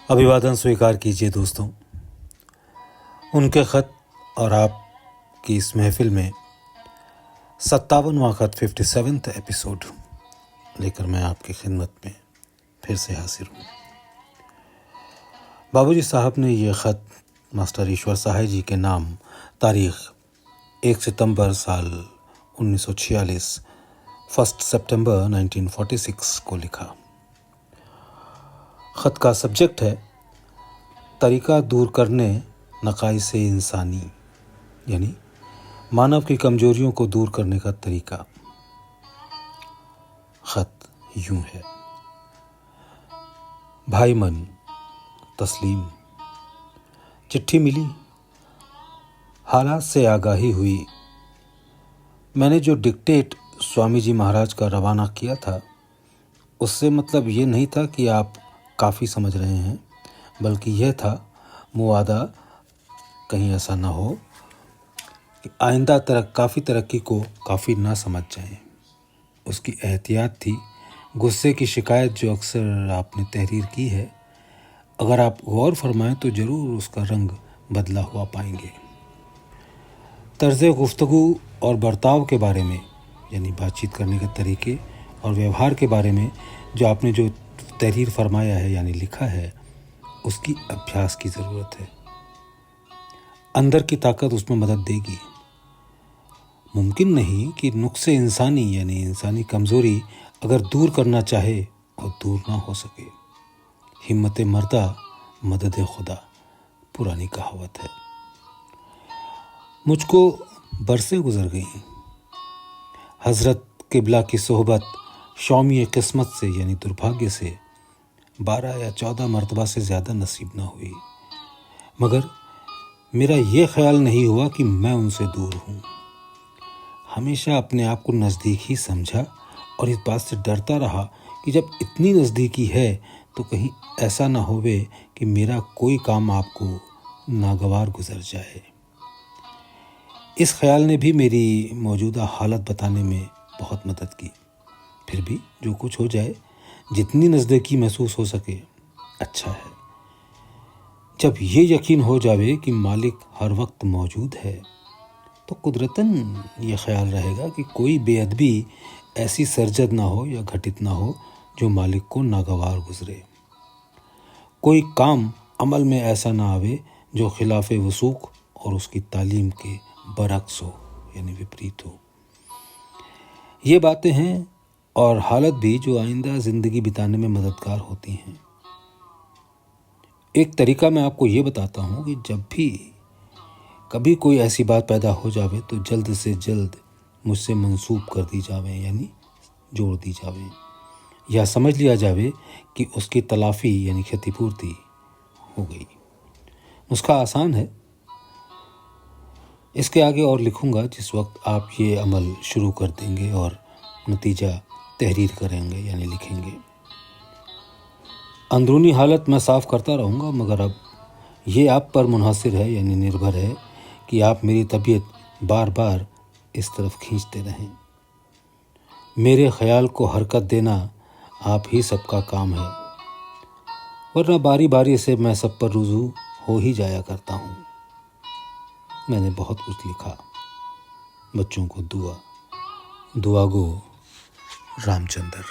अभिवादन स्वीकार कीजिए दोस्तों। उनके ख़त और आपकी इस महफिल में 57वां ख़त 57th एपिसोड लेकर मैं आपकी खिदमत में फिर से हाजिर हूँ। बाबूजी साहब ने ये ख़त मास्टर ईश्वर सहाय जी के नाम तारीख़ 1 सितंबर साल 1946 1 सितंबर 1946 को लिखा। ख़त का सब्जेक्ट है तरीका दूर करने नक़ाइस इंसानी, यानी मानव की कमजोरियों को दूर करने का तरीका। ख़त यूं है। भाई मन तस्लीम, चिट्ठी मिली, हालात से आगाही हुई। मैंने जो डिक्टेट स्वामी जी महाराज का रवाना किया था उससे मतलब ये नहीं था कि आप काफ़ी समझ रहे हैं, बल्कि यह था मुवादा कहीं ऐसा ना हो कि आइंदा काफ़ी तरक्की को काफ़ी ना समझ जाएं। उसकी एहतियात थी। गुस्से की शिकायत जो अक्सर आपने तहरीर की है, अगर आप गौर फरमाएं तो ज़रूर उसका रंग बदला हुआ पाएंगे। तर्ज़ गुफ्तगू और बर्ताव के बारे में, यानी बातचीत करने के तरीके और व्यवहार के बारे में जो आपने जो तहरीर फरमाया है यानी लिखा है, उसकी अभ्यास की ज़रूरत है। अंदर की ताकत उसमें मदद देगी। मुमकिन नहीं कि नुक्से इंसानी यानी इंसानी कमज़ोरी अगर दूर करना चाहे और दूर ना हो सके। हिम्मत मर्दा मदद खुदा, पुरानी कहावत है। मुझको बरसें गुजर गईं। हज़रत किबला की सोहबत शौमी किस्मत से यानी दुर्भाग्य से 12 या 14 मरतबा से ज़्यादा नसीब ना हुई, मगर मेरा ये ख्याल नहीं हुआ कि मैं उनसे दूर हूँ। हमेशा अपने आप को नज़दीक ही समझा और इस बात से डरता रहा कि जब इतनी नज़दीकी है तो कहीं ऐसा ना होवे कि मेरा कोई काम आपको नागवार गुजर जाए। इस ख्याल ने भी मेरी मौजूदा हालत बताने में बहुत मदद की। फिर भी जो कुछ हो जाए, जितनी नज़दीकी महसूस हो सके अच्छा है। जब ये यकीन हो जावे कि मालिक हर वक्त मौजूद है तो कुदरतन ये ख्याल रहेगा कि कोई बेअदबी ऐसी सरजद ना हो या घटित ना हो जो मालिक को नागवार गुजरे। कोई काम अमल में ऐसा ना आवे जो खिलाफ वसूक और उसकी तालीम के बरक्स हो यानी विपरीत हो। ये बातें हैं और हालत भी जो आइंदा ज़िंदगी बिताने में मददगार होती हैं। एक तरीका मैं आपको ये बताता हूँ कि जब भी कभी कोई ऐसी बात पैदा हो जावे तो जल्द से जल्द मुझसे मंसूब कर दी जावे यानी जोड़ दी जावे, या समझ लिया जावे कि उसकी तलाफ़ी यानी क्षतिपूर्ति हो गई। नुस्खा आसान है। इसके आगे और लिखूँगा जिस वक्त आप ये अमल शुरू कर देंगे और नतीजा तहरीर करेंगे यानी लिखेंगे। अंदरूनी हालत मैं साफ करता रहूँगा, मगर अब ये आप पर मुनहसर है यानी निर्भर है कि आप मेरी तबीयत बार बार इस तरफ खींचते रहें। मेरे ख्याल को हरकत देना आप ही सबका काम है, वरना बारी बारी से मैं सब पर रुजू हो ही जाया करता हूँ। मैंने बहुत कुछ लिखा। बच्चों को दुआ गो रामचंद्र।